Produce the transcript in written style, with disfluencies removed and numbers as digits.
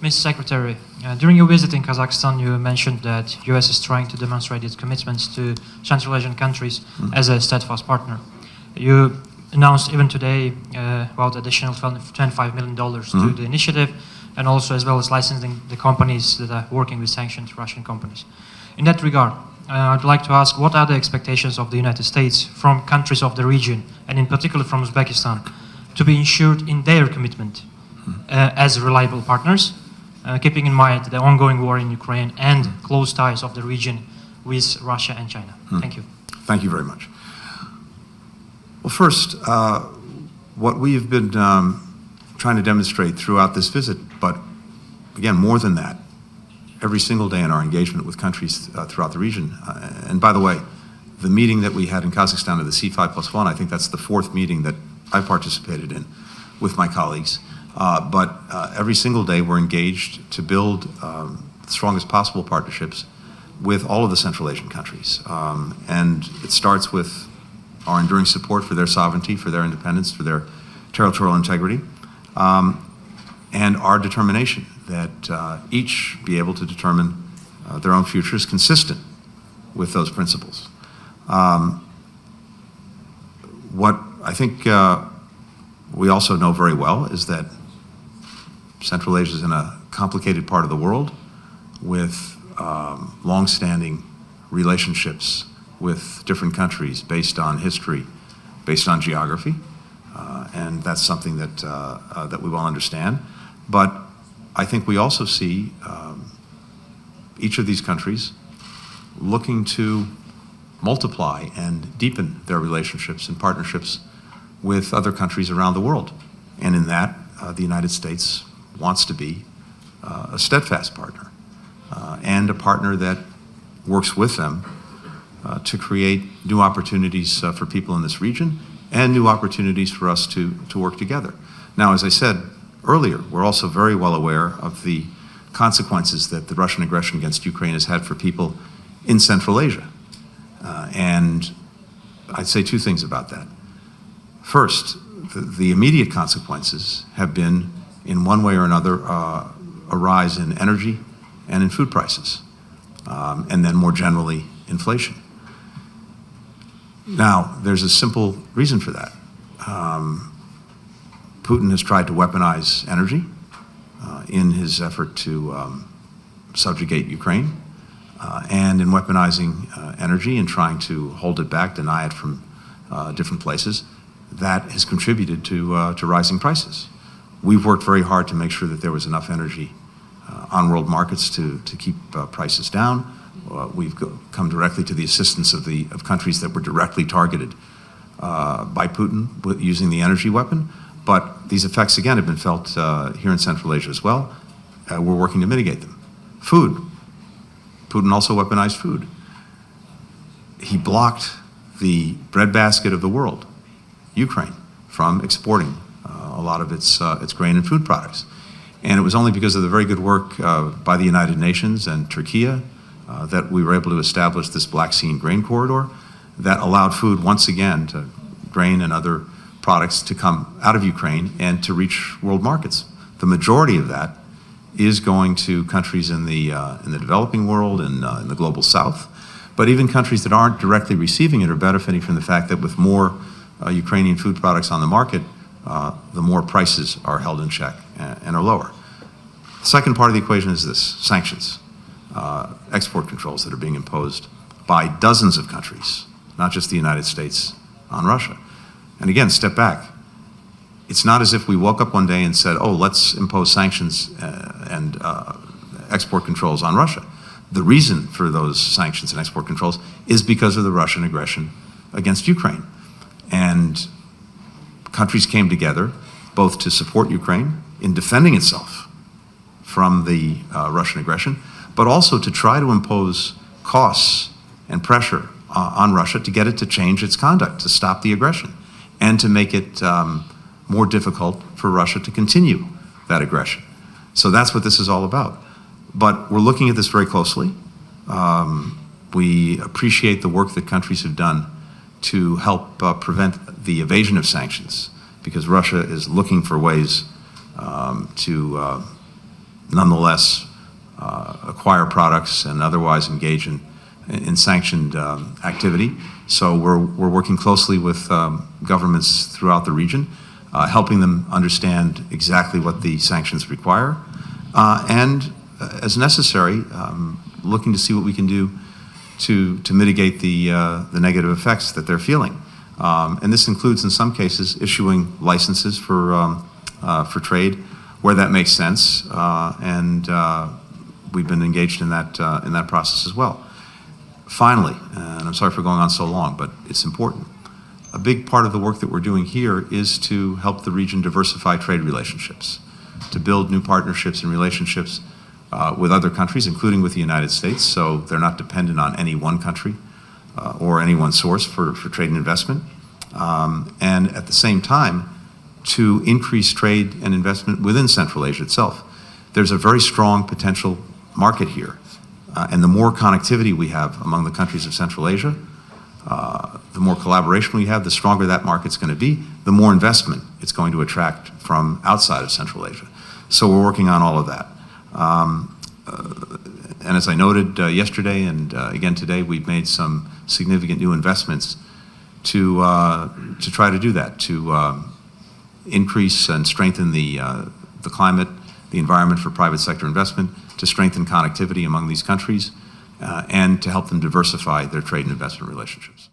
Mr. Secretary, during your visit in Kazakhstan, you mentioned that U.S. is trying to demonstrate its commitments to Central Asian countries as a steadfast partner. You announced even today about additional $25 million to the initiative, and also as well as licensing the companies that are working with sanctioned Russian companies. In that regard, I'd like to ask, what are the expectations of the United States from countries of the region, and in particular from Uzbekistan, to be ensured in their commitment as reliable partners, keeping in mind the ongoing war in Ukraine and close ties of the region with Russia and China? Thank you. Thank you very much. Well, first, what we have been trying to demonstrate throughout this visit, but again, more than that, every single day in our engagement with countries throughout the region. And by the way, the meeting that we had in Kazakhstan of the C5+1, I think that's the fourth meeting that I participated in with my colleagues. But every single day we're engaged to build the strongest possible partnerships with all of the Central Asian countries. And it starts with our enduring support for their sovereignty, for their independence, for their territorial integrity, and our determination that each be able to determine their own futures consistent with those principles. What I think we also know very well is that Central Asia is in a complicated part of the world with long-standing relationships with different countries based on history, based on geography, and that's something that that we well understand. But I think we also see each of these countries looking to multiply and deepen their relationships and partnerships with other countries around the world. And in that, the United States wants to be a steadfast partner and a partner that works with them to create new opportunities for people in this region and new opportunities for us to work together. Now, as I said earlier, we're also very well aware of the consequences that the Russian aggression against Ukraine has had for people in Central Asia. And I'd say two things about that. First, the immediate consequences have been, in one way or another, a rise in energy and in food prices, and then more generally, inflation. Now, there's a simple reason for that. Putin has tried to weaponize energy in his effort to subjugate Ukraine, and in weaponizing energy and trying to hold it back, deny it from different places, that has contributed to rising prices. We've worked very hard to make sure that there was enough energy on world markets to keep prices down. We've come directly to the assistance of countries that were directly targeted by Putin using the energy weapon. But these effects, again, have been felt here in Central Asia as well. We're working to mitigate them. Food. Putin also weaponized food. He blocked the breadbasket of the world, Ukraine, from exporting a lot of its grain and food products. And it was only because of the very good work by the United Nations and Turkey that we were able to establish this Black Sea grain corridor that allowed food once again, to grain and other products, to come out of Ukraine and to reach world markets. The majority of that is going to countries in the developing world and in the global south. But even countries that aren't directly receiving it are benefiting from the fact that with more Ukrainian food products on the market, the more prices are held in check and are lower. The second part of the equation is this: sanctions, export controls that are being imposed by dozens of countries, not just the United States, on Russia. And again, step back. It's not as if we woke up one day and said, oh, let's impose sanctions and export controls on Russia. The reason for those sanctions and export controls is because of the Russian aggression against Ukraine. And countries came together both to support Ukraine in defending itself from the Russian aggression, but also to try to impose costs and pressure on Russia to get it to change its conduct, to stop the aggression, and to make it more difficult for Russia to continue that aggression. So that's what this is all about. But we're looking at this very closely. We appreciate the work that countries have done to help prevent the evasion of sanctions, because Russia is looking for ways to nonetheless acquire products and otherwise engage in sanctioned activity. So we're working closely with governments throughout the region, helping them understand exactly what the sanctions require, and as necessary, looking to see what we can do to mitigate the negative effects that they're feeling. And this includes, in some cases, issuing licenses for trade where that makes sense, and we've been engaged in that process as well. Finally, and I'm sorry for going on so long, but it's important, a big part of the work that we're doing here is to help the region diversify trade relationships, to build new partnerships and relationships with other countries, including with the United States, so they're not dependent on any one country or any one source for trade and investment. And at the same time, to increase trade and investment within Central Asia itself. There's a very strong potential market here. And the more connectivity we have among the countries of Central Asia, the more collaboration we have, the stronger that market's going to be, the more investment it's going to attract from outside of Central Asia. So we're working on all of that. And as I noted yesterday and again today, we've made some significant new investments to try to do that, to increase and strengthen the climate, the environment for private sector investment, to strengthen connectivity among these countries, and to help them diversify their trade and investment relationships.